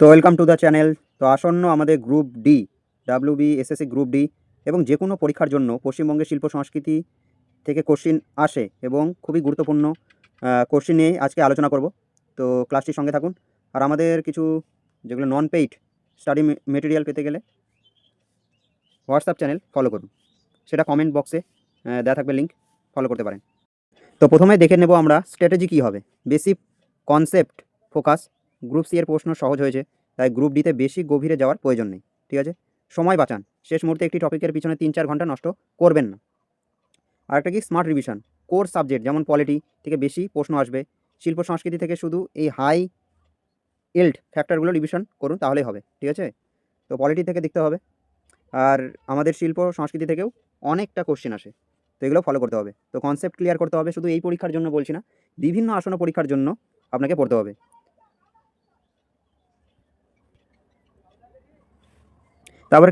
তো welcome to the channel. তো আসন্ন আমাদের group D, WBSSC group D এবং যে কোনো পরীক্ষার জন্য পশ্চিমবঙ্গের শিল্প সংস্কৃতি থেকে কোশ্চিন আসে এবং খুবই গুরুত্বপূর্ণ কোশ্চিন নিয়ে আজকে আলোচনা করব। তো ক্লাসটির সঙ্গে থাকুন। আর আমাদের কিছু যেগুলো নন পেইড স্টাডি মেটেরিয়াল পেতে গেলে হোয়াটসঅ্যাপ চ্যানেল ফলো করুন, সেটা কমেন্ট বক্সে দেওয়া থাকবে, লিঙ্ক ফলো করতে পারেন। তো প্রথমে দেখে নেব আমরা স্ট্র্যাটেজি কী হবে। Basic concept focus. Group C এর প্রশ্ন সহজ হয়েছে, তাই গ্রুপ ডিতে বেশি গভীরে যাওয়ার প্রয়োজন নেই। ঠিক আছে, সময় বাঁচান, শেষ মুহূর্তে একটি টপিকের পিছনে 3-4 ঘন্টা নষ্ট করবেন না। আরেকটা কি, স্মার্ট রিভিশন। কোর সাবজেক্ট যেমন পলিটি থেকে বেশি প্রশ্ন আসবে, শিল্প সংস্কৃতি থেকে শুধু এই হাই ইল্ড ফ্যাক্টরগুলো রিভিশন করুন, তাহলেই হবে। ঠিক আছে, তো পলিটি থেকে দেখতে হবে, আর আমাদের শিল্প সংস্কৃতি থেকেও অনেকটা কোশ্চেন আসে, তো এগুলো ফলো করতে হবে। তো কনসেপ্ট ক্লিয়ার করতে হবে, শুধু এই পরীক্ষার জন্য বলছি না, বিভিন্ন আসন্ন পরীক্ষার জন্য আপনাকে পড়তে হবে। তারপরে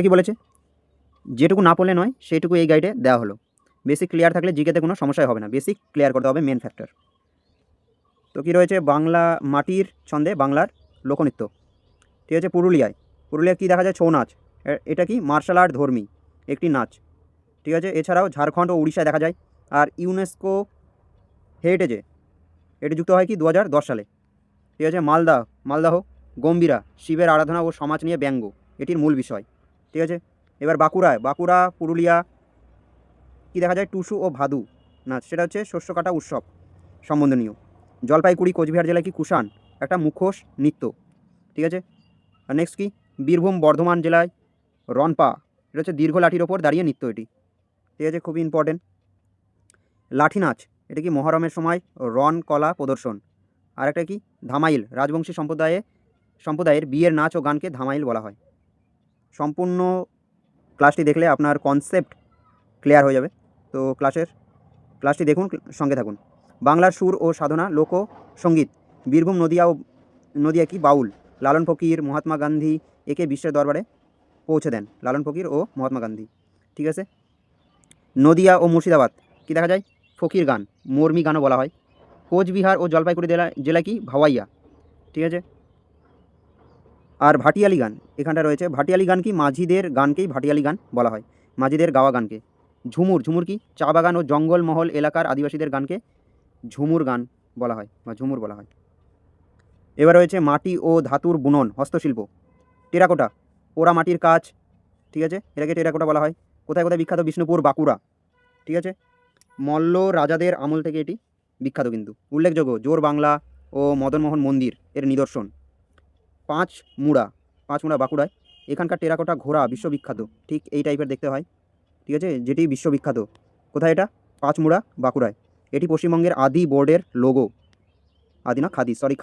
কি বলেছে, যেটুকু না পড়লে নয় সেইটুকু এই গাইডে দেওয়া হলো। বেসিক ক্লিয়ার থাকলে জিকেতে কোনো সমস্যাই হবে না, বেসিক ক্লিয়ার করতে হবে, মেন ফ্যাক্টর। তো কী রয়েছে, বাংলা মাটির ছন্দে বাংলার লোকনৃত্য। ঠিক আছে, পুরুলিয়ায় কী দেখা যায়, ছৌ নাচ। এটা কি মার্শাল আর্ট ধর্মী একটি নাচ। ঠিক আছে, এছাড়াও ঝাড়খণ্ড ও উড়িষ্যায় দেখা যায়। আর ইউনেস্কো হেরিটেজে এটি যুক্ত হয় কি 2010 সালে। ঠিক আছে, মালদাহ গম্ভীরা শিবের আরাধনা ও সমাজ নিয়ে ব্যঙ্গ এটির মূল বিষয়। ঠিক আছে, এবার বাঁকুড়া পুরুলিয়া কি দেখা যায়, টুসু ও ভাদু নাচ, সেটা হচ্ছে শস্য কাটা উৎসব সম্বন্ধনীয়। জলপাইগুড়ি কোচবিহার জেলায় কি কুষাণ একটা মুখোশ নৃত্য। ঠিক আছে, আর নেক্সট কি, বীরভূম বর্ধমান জেলায় রনপা, এটা হচ্ছে দীর্ঘ লাঠির ওপর দাঁড়িয়ে নৃত্য এটি। ঠিক আছে, খুবই ইম্পর্টেন্ট। লাঠি নাচ, এটা কি মহরমের সময় রন কলা প্রদর্শন। আর একটা কি, ধামাইল রাজবংশী সম্প্রদায়ের বিয়ের নাচ ও গানকে ধামাইল বলা হয়। সম্পূর্ণ ক্লাসটি দেখলে আপনার কনসেপ্ট ক্লিয়ার হয়ে যাবে। তো ক্লাসটি দেখুন, সঙ্গে থাকুন। বাংলার সুর ও সাধনা লোকসঙ্গীত। বীরভূম নদিয়া কি বাউল। লালন ফকির মহাত্মা গান্ধী একে বিশ্বের দরবারে পৌঁছে দেন, লালন ফকির ও মহাত্মা গান্ধী। ঠিক আছে, নদিয়া ও মুর্শিদাবাদ কি দেখা যায়, ফকির গান, মর্মী গানও বলা হয়। কোচবিহার ও জলপাইগুড়ি জেলা কি ভাওয়াইয়া। ঠিক আছে, আর ভাটিয়ালি গান এখানটা রয়েছে, ভাটিয়ালি গান কি মাঝিদের গানকেই ভাটিয়ালি গান বলা হয়, মাঝিদের গাওয়া গানকে। ঝুমুর কি চা বাগান ও জঙ্গলমহল এলাকার আদিবাসীদের গানকে ঝুমুর গান বলা হয় বা ঝুমুর বলা হয়। এবার রয়েছে মাটি ও ধাতুর বুনন হস্তশিল্প। টেরাকোটা পোড়া মাটির কাজ। ঠিক আছে, এটাকে টেরাকোটা বলা হয়। কোথায় কোথায় বিখ্যাত, বিষ্ণুপুর বাঁকুড়া। ঠিক আছে, মল্ল রাজাদের আমল থেকে এটি বিখ্যাত কিন্তু। উল্লেখযোগ্য জোর বাংলা ও মদনমোহন মন্দির এর নিদর্শন। পাঁচমুড়া বাঁকুড়ায় এখানকার টেরাকোটা ঘোড়া বিশ্ববিখ্যাত, ঠিক এই টাইপের দেখতে হয়। ঠিক আছে, যেটি বিশ্ববিখ্যাত। কোথায় এটা, পাঁচমুড়া বাঁকুড়ায়। এটি পশ্চিমবঙ্গের আদি বোর্ডের লোগো,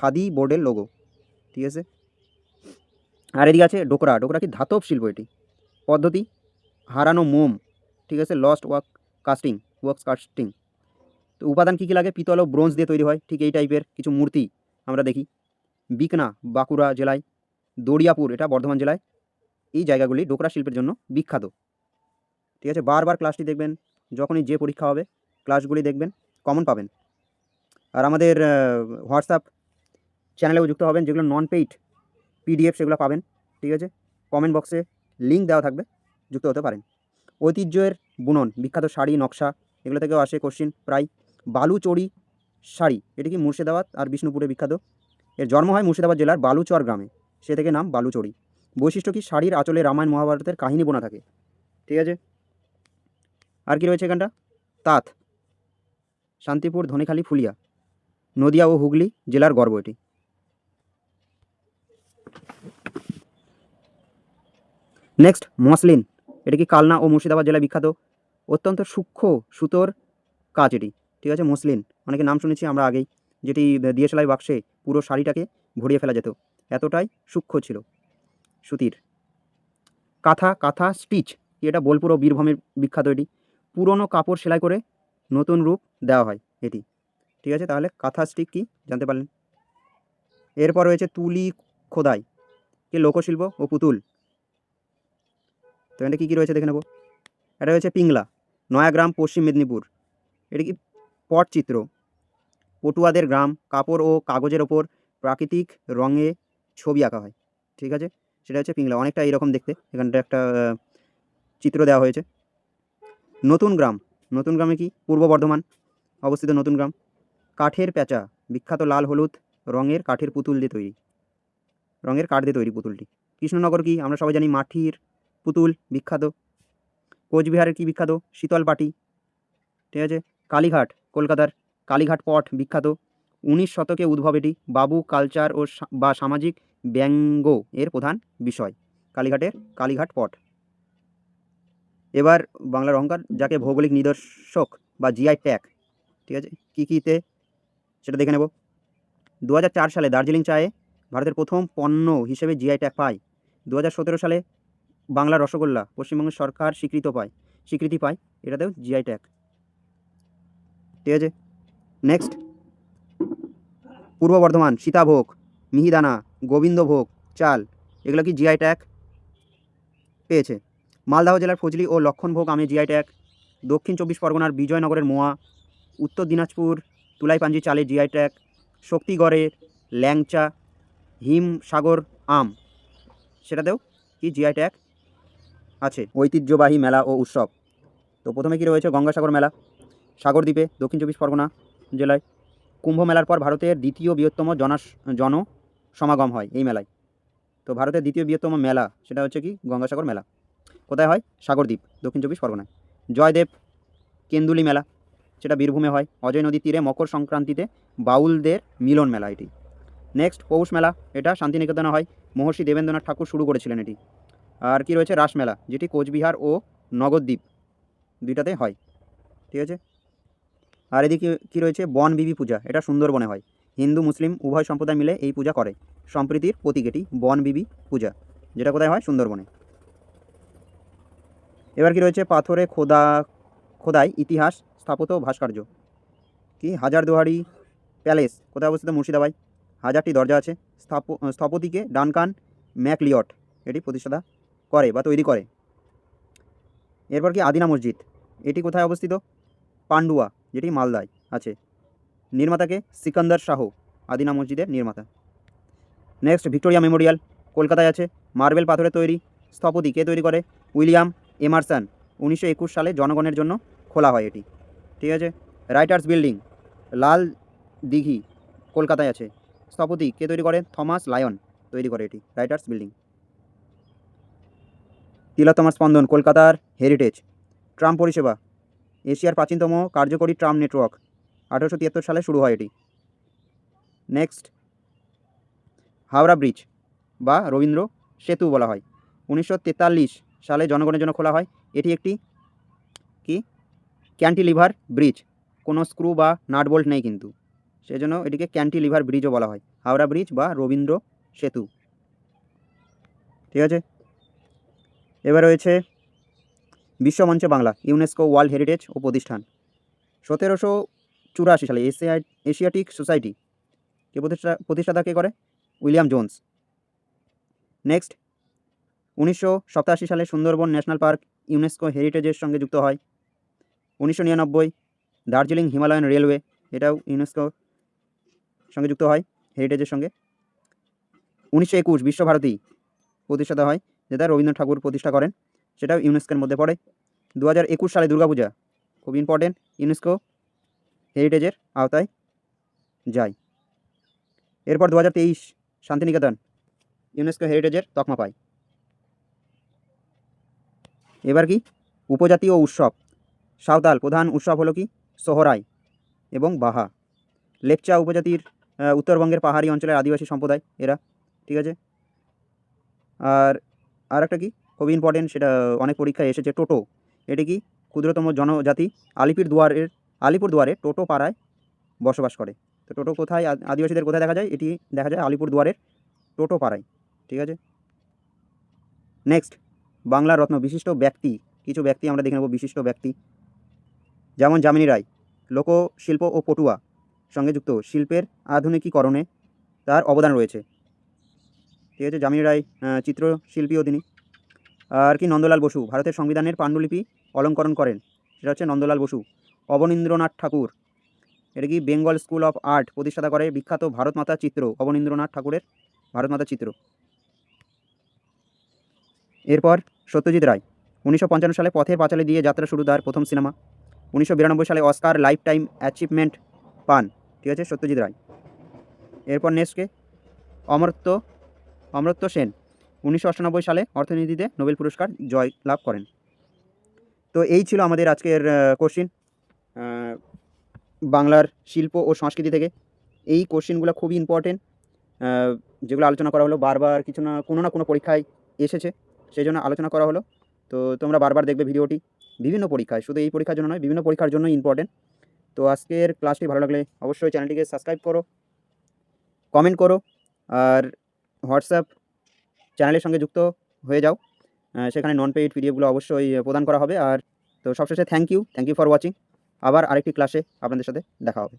খাদি বোর্ডের লোগো। ঠিক আছে, আর এদিকে আছে ডোকরা কি ধাতব শিল্প এটি। পদ্ধতি হারানো মোম। ঠিক আছে, লস্ট ওয়াক্স কাস্টিং। তো উপাদান কী কী লাগে, পিতল ও ব্রোঞ্জ দিয়ে তৈরি হয়, ঠিক এই টাইপের কিছু মূর্তি আমরা দেখি। বিকনা বাঁকুড়া জেলায়, দড়িয়াপুর এটা বর্ধমান জেলায়। এই জায়গাগুলি ডোকরা শিল্পের জন্য বিখ্যাত। ঠিক আছে, বারবার ক্লাসটি দেখবেন, যখনই যে পরীক্ষা হবে ক্লাসগুলি দেখবেন, কমন পাবেন। আর আমাদের হোয়াটসঅ্যাপ চ্যানেলেও যুক্ত হবেন, যেগুলো নন পেইড PDF সেগুলো পাবেন। ঠিক আছে, কমেন্ট বক্সে লিঙ্ক দেওয়া থাকবে, যুক্ত হতে পারেন। ঐতিহ্যের বুনন, বিখ্যাত শাড়ি নকশা এগুলো থেকেও আসে কোশ্চিন প্রায়। বালুচরি শাড়ি, এটি কি মুর্শিদাবাদ আর বিষ্ণুপুরে বিখ্যাত। এর জন্ম হয় মুর্শিদাবাদ জেলার বালুচর গ্রামে, সে থেকে নাম বালুচরি। বৈশিষ্ট্য কি, শাড়ির আঁচলে রামায়ণ মহাভারতের কাহিনী বোনা থাকে। ঠিক আছে, আর কি রয়েছে এখানটা, তাঁত শান্তিপুর ধনেখালি ফুলিয়া, নদিয়া ও হুগলি জেলার গর্ব এটি। নেক্সট মসলিন, এটা কি কালনা ও মুর্শিদাবাদ জেলায় বিখ্যাত। অত্যন্ত সূক্ষ্ম সুতোর কাজ এটি। ঠিক আছে, মসলিন অনেকে নাম শুনেছি আমরা আগেই, যেটি দিয়ে সেলাই বাক্সে পুরো শাড়িটাকে ভরিয়ে ফেলা যেত, এতটাই সূক্ষ্ম ছিল সুতির। কাঁথা স্টিচ, এটা বোলপুর ও বীরভূমের বিখ্যাত এটি। পুরনো কাপড় সেলাই করে নতুন রূপ দেওয়া হয় এটি। ঠিক আছে, তাহলে কাঁথা স্টিচ কি জানতে পারলেন। এরপর রয়েছে তুলি খোদাই, কি লোকশিল্প ও পুতুল। তো এটা কী কী রয়েছে দেখে নেব। এটা রয়েছে পিংলা, নয়াগ্রাম পশ্চিম মেদিনীপুর। এটা কি পটচিত্র, পটুয়াদের গ্রাম, কাপড় ও কাগজের ওপর প্রাকৃতিক রঙে ছবি আঁকা হয়, ঠিক আছে? সেটা হচ্ছে পিংলা, অনেকটা এইরকম দেখতে। এখানটা একটা চিত্র দেওয়া হয়েছে। নতুন গ্রাম, নতুন গ্রামে কি? পূর্ব বর্ধমান অবস্থিত নতুন গ্রাম। কাঠের প্যাঁচা, বিখ্যাত লাল হলুদ রঙের কাঠের পুতুল দিয়ে তৈরি, রঙের কাঠ দিয়ে তৈরি পুতুলটি। কৃষ্ণনগর কি? আমরা সবাই জানি মাটির পুতুল বিখ্যাত। কোচবিহারের কি বিখ্যাত? শীতল পাটি, ঠিক আছে? কালীঘাট, কলকাতার কালীঘাট পট বিখ্যাত। 19 শতকে উদ্ভব এটি। বাবু কালচার ও বা সামাজিক ব্যঙ্গ এর প্রধান বিষয়। কালীঘাটের কালীঘাট পট। এবার বাংলার অহংকার, যাকে ভৌগোলিক নিদর্শক বা জিআই ট্যাগ, ঠিক আছে, কী কীতে সেটা দেখে নেব। 2004 সালে দার্জিলিং চায়ে ভারতের প্রথম পণ্য হিসেবে জিআই ট্যাগ পায়। 2017 সালে বাংলা রসগোল্লা পশ্চিমবঙ্গ সরকার স্বীকৃতি পায়, এটাতেও জিআই ট্যাগ, ঠিক আছে? নেক্সট, পূর্ব বর্ধমান সীতাভোগ, মিহিদানা, গোবিন্দভোগ চাল, এগুলো কি জিআই ট্যাগ পেয়েছে। মালদহ জেলার ফজলি ও লক্ষণভোগ আমে জিআই ট্যাগ। দক্ষিণ 24 পরগনার বিজয়নগরের মোয়া, উত্তর দিনাজপুর তুলাইপাঞ্জি চালে জিআই ট্যাগ। শক্তিগড়ের ল্যাংচা হিমসাগর আম, সেটাতেও কি জিআই ট্যাগ আছে। ঐতিহ্যবাহী মেলা ও উৎসব, তো প্রথমে কি রয়েছে? গঙ্গাসাগর মেলা সাগরদ্বীপে, দক্ষিণ 24 পরগনা জেলায়। কুম্ভ মেলার পর ভারতের দ্বিতীয় বৃহত্তম জনসমাগম হয় এই মেলায়। তো ভারতের দ্বিতীয় বৃহত্তম মেলা সেটা হচ্ছে কি? গঙ্গাসাগর মেলা। কোথায় হয়? সাগরদ্বীপ, দক্ষিণ 24 পরগনায়। জয়দেব কেন্দুলি মেলা, সেটা বীরভূমে হয়। অজয় নদীর তীরে মকর সংক্রান্তিতে বাউলদের মিলন মেলা এটি। নেক্সট, পৌষ মেলা, এটা শান্তিনিকেতনে হয়। মহর্ষি দেবেন্দ্রনাথ ঠাকুর শুরু করেছিলেন এটি। আর কি রয়েছে? রাস মেলা, যেটি কোচবিহার ও নগরদ্বীপ দুইটাতে হয়, ঠিক আছে? আর এদিকে কী রয়েছে? বনবিবি পূজা, এটা সুন্দরবনে হয়। হিন্দু মুসলিম উভয় সম্প্রদায় মিলে এই পূজা করে। সম্প্রীতির প্রতীক এটি বনবিবি পূজা, যেটা কোথায় হয়? সুন্দরবনে। এবার কি রয়েছে? পাথরে খোদাই ইতিহাস স্থাপত্য ও ভাস্কর্য, কি? হাজারদুয়ারি প্যালেস কোথায় অবস্থিত? মুর্শিদাবাদ। 1000টি দরজা আছে। স্থপতিকে ডানকান ম্যাকলিয়ট এটি প্রতিষ্ঠাতা করে বা তৈরি করে। এরপর কি? আদিনা মসজিদ, এটি কোথায় অবস্থিত? পান্ডুয়া, যেটি মালদায় আছে। নির্মাতাকে? সিকান্দার শাহ, আদিনা মসজিদের নির্মাতা। নেক্সট, ভিক্টোরিয়া মেমোরিয়াল কলকাতায় আছে। মার্বেল পাথরে তৈরি। স্থপতি কে তৈরি করে? William Emerson. 1921 সালে জনগণের জন্য খোলা হয় এটি, ঠিক আছে? রাইটার্স বিল্ডিং লাল দিঘি কলকাতায় আছে। স্থপতি কে তৈরি করে? থমাস লায়ন তৈরি করে এটি, রাইটার্স বিল্ডিং। তিলোত্তমা স্পন্দন কলকাতার হেরিটেজ। ট্রাম পরিষেবা এশিয়ার প্রাচীনতম কার্যকরী ট্রাম নেটওয়ার্ক, 1873 সালে শুরু হয় এটি। নেক্সট, হাওড়া ব্রিজ বা রবীন্দ্র সেতু বলা হয়। 1943 সালে জনগণের জন্য খোলা হয়। এটি একটি কি? ক্যান্টিলিভার ব্রিজ, কোনো স্ক্রু বা নাটবোল্ট নেই কিন্তু, সেজন্য এটিকে ক্যান্টিলিভার ব্রিজও বলা হয়। হাওড়া ব্রিজ বা রবীন্দ্র সেতু, ঠিক আছে? এবার রয়েছে বিশ্বমঞ্চে বাংলা, ইউনেস্কো ওয়ার্ল্ড হেরিটেজ ও প্রতিষ্ঠান। 1784 সালে এশিয়াটিক সোসাইটি কে প্রতিষ্ঠাতা কে করে? William Jones. নেক্সট, 1987 সালে সুন্দরবন ন্যাশনাল পার্ক ইউনেস্কো হেরিটেজের সঙ্গে যুক্ত হয়। 1999 দার্জিলিং হিমালয়ান রেলওয়ে, এটাও ইউনেস্কোর সঙ্গে যুক্ত হয়, হেরিটেজের সঙ্গে। 1921 বিশ্বভারতী প্রতিষ্ঠাতা হয়, যেটা রবীন্দ্রনাথ ঠাকুর প্রতিষ্ঠা করেন, সেটাও ইউনেস্কোর মধ্যে পড়ে। 2021 সালে দুর্গাপূজা, খুব ইম্পর্টেন্ট, ইউনেস্কো হেরিটেজের আওতায় যায়। এরপর 2023 শান্তিনিকেতন ইউনেস্কো হেরিটেজের তকমা পায়। এবার কি? উপজাতি ও উৎসব। সাঁওতাল প্রধান উৎসব হলো কি? সোহরাই এবং বাহা। লেপচা উপজাতির উত্তরবঙ্গের পাহাড়ি অঞ্চলের আদিবাসী সম্প্রদায় এরা, ঠিক আছে? আর একটা কি খুব ইম্পর্টেন্ট, সেটা অনেক পরীক্ষায় এসেছে, টোটো, এটি কি? ক্ষুদ্রতম জনজাতি। আলিপুরদুয়ারে টোটো পাড়ায় বসবাস করে। তো টোটো কোথায় আদিবাসীদের কোথায় দেখা যায়? এটি দেখা যায় আলিপুরদুয়ারের টোটো পাড়ায়, ঠিক আছে? নেক্সট, বাংলার রত্ন বিশিষ্ট ব্যক্তি, কিছু ব্যক্তি আমরা দেখে নেব। বিশিষ্ট ব্যক্তি যেমন যামিনী রায়, লোকশিল্প ও পটুয়া সঙ্গে যুক্ত, শিল্পের আধুনিকীকরণে তার অবদান রয়েছে, ঠিক আছে? যামিনী রায় চিত্রশিল্পীও তিনি। আর কি? নন্দলাল বসু ভারতের সংবিধানের পাণ্ডুলিপি অলঙ্করণ করেন, সেটা হচ্ছে নন্দলাল বসু। অবনীন্দ্রনাথ ঠাকুর, এটা কি? বেঙ্গল স্কুল অফ আর্ট প্রতিষ্ঠাতা করে। বিখ্যাত ভারত মাতা চিত্র অবনীন্দ্রনাথ ঠাকুরের ভারত মাতার চিত্র। এরপর সত্যজিৎ রায় 1955 সালে পথের পাঁচালী দিয়ে যাত্রা শুরু তার প্রথম সিনেমা। 1992 সালে অস্কার লাইফ টাইম অ্যাচিভমেন্ট পান, ঠিক আছে, সত্যজিৎ রায়। এরপর নেক্সটকে অমর্ত্য অমর্ত্য সেন 1998 সালে অর্থনীতিতে নোবেল পুরস্কার জয় লাভ করেন। তো এই ছিল আমাদের আজকের কোশ্চিন বাংলার শিল্প ও সংস্কৃতি থেকে। এই কোশ্চিনগুলো খুবই ইম্পর্টেন্ট, যেগুলো আলোচনা করা হলো, বারবার কিছু না কোনো পরীক্ষায় এসেছে, সেই জন্য আলোচনা করা হলো। তো তোমরা বারবার দেখবে ভিডিওটি, বিভিন্ন পরীক্ষায়, শুধু এই পরীক্ষার জন্য নয়, বিভিন্ন পরীক্ষার জন্য ইম্পর্টেন্ট। তো আজকের ক্লাসটি ভালো লাগলে অবশ্যই চ্যানেলটিকে সাবস্ক্রাইব করো, কমেন্ট করো, আর হোয়াটসঅ্যাপ চ্যানেলের সঙ্গে যুক্ত হয়ে যাও। সেখানে নন পেইড পিডিএফগুলো অবশ্যই প্রদান করা হবে। আর তো সবশেষে থ্যাংক ইউ ফর ওয়াচিং। আবার আরেকটি ক্লাসে আপনাদের সাথে দেখা হবে।